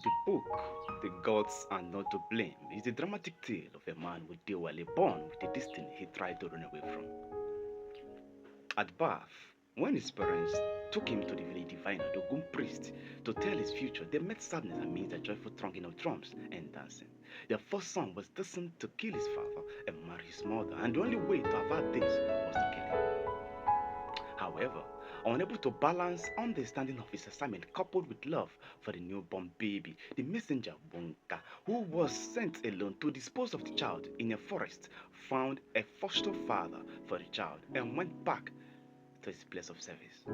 The book, The Gods Are Not to Blame, is the dramatic tale of a man with Dewale born with a destiny he tried to run away from. At birth, when his parents took him to the village diviner, the Ogun priest, to tell his future, they met sadness amidst a joyful thronging of drums and dancing. Their first son was destined to kill his father and marry his mother, and the only way to avert this was to kill him. However, unable to balance understanding of his assignment coupled with love for the newborn baby, the messenger Wonka, who was sent alone to dispose of the child in a forest, found a foster father for the child and went back to his place of service.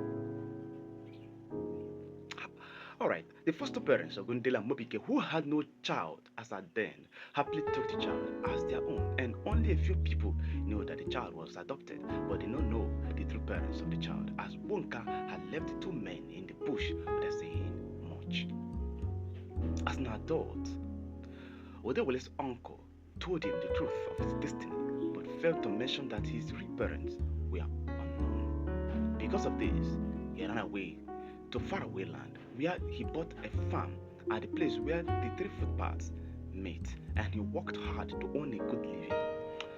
Alright, the foster parents of Gundela Mobike, who had no child as at then, happily took the child as their own, and only a few people knew that the child was adopted, but did not know the true parents of the child, as Wonka had left the two men in the bush without saying much. As an adult, Odewale's uncle told him the truth of his destiny, but failed to mention that his real parents were unknown. Because of this, he ran away to faraway land where he bought a farm at the place where the three footpaths met, and he worked hard to earn a good living.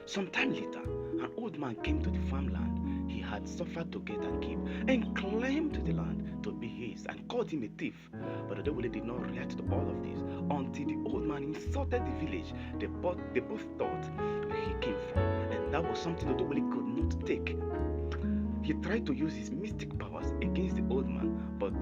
Some time later, an old man came to the farmland he had suffered to get and keep, and claimed the land to be his, and called him a thief. But Odewale did not react to all of this until the old man insulted the village they both thought he came from, and that was something Odewale could not take. He tried to use his mystic powers against the old man, but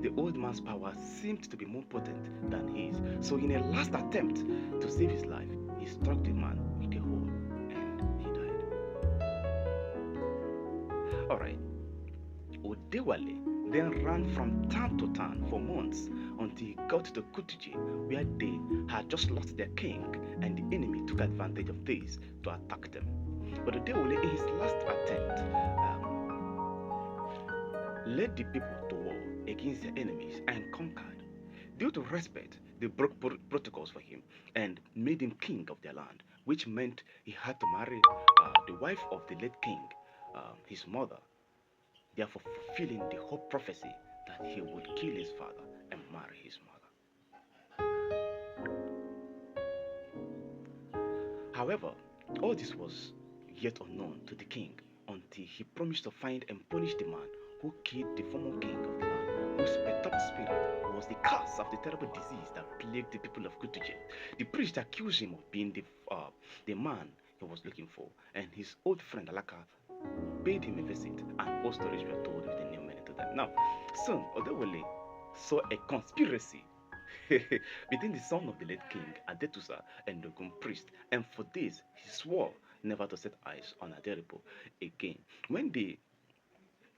the old man's power seemed to be more potent than his. So, in a last attempt to save his life, he struck the man with a hoe and he died. Alright, Odewale then ran from town to town for months until he got to Kutuje, where they had just lost their king, and the enemy took advantage of this to attack them. But Odewale, in his last attempt, led the people to war against their enemies and conquered. Due to respect, they broke protocols for him and made him king of their land, which meant he had to marry the wife of the late king, his mother, therefore fulfilling the whole prophecy that he would kill his father and marry his mother. However, all this was yet unknown to the king until he promised to find and punish the man who killed the former king of the land, whose perturbed spirit was the cause of the terrible disease that plagued the people of Kutujet. The priest accused him of being the man he was looking for, and his old friend Alaka paid him a visit, and all stories were told with a new meaning to them. Now, soon Odewale saw a conspiracy between the son of the late king Adetusa and the Ogun priest, and for this he swore never to set eyes on Aderipo again. When the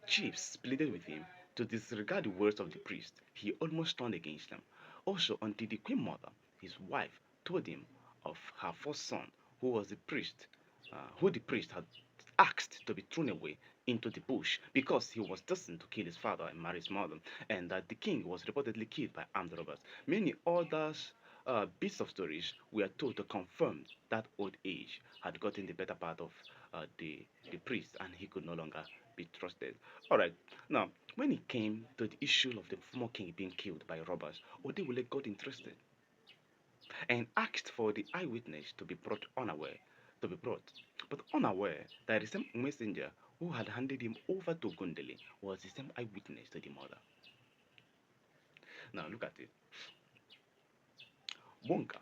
chiefs pleaded with him to disregard the words of the priest, he almost turned against them. Also, until the queen mother, his wife, told him of her first son, who was the priest, who the priest had asked to be thrown away into the bush because he was destined to kill his father and marry his mother, and that the king was reportedly killed by armed robbers. Many others bits of stories were told to confirm that old age had gotten the better part of the priest, and he could no longer be trusted. Alright, now when it came to the issue of the former king being killed by robbers, Odewule got interested and asked for the eyewitness to be brought, but unaware that the same messenger who had handed him over to Gundeli was the same eyewitness to the murder. Now look at it. Wonka,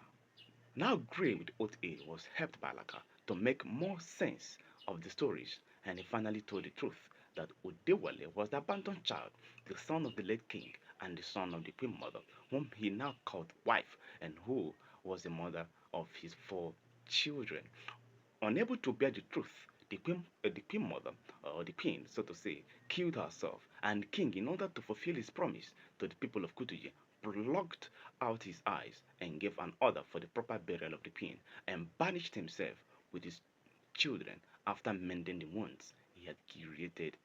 now grey with old age, was helped by Laka to make more sense of the stories, and he finally told the truth that Odewale was the abandoned child, the son of the late king, and the son of the queen mother, whom he now called wife, and who was the mother of his four children. Unable to bear the truth, the queen mother, or the queen, so to say, killed herself, and the king, in order to fulfill his promise to the people of Kutuji, plucked out his eyes and gave an order for the proper burial of the queen, and banished himself with his children after mending the wounds he had created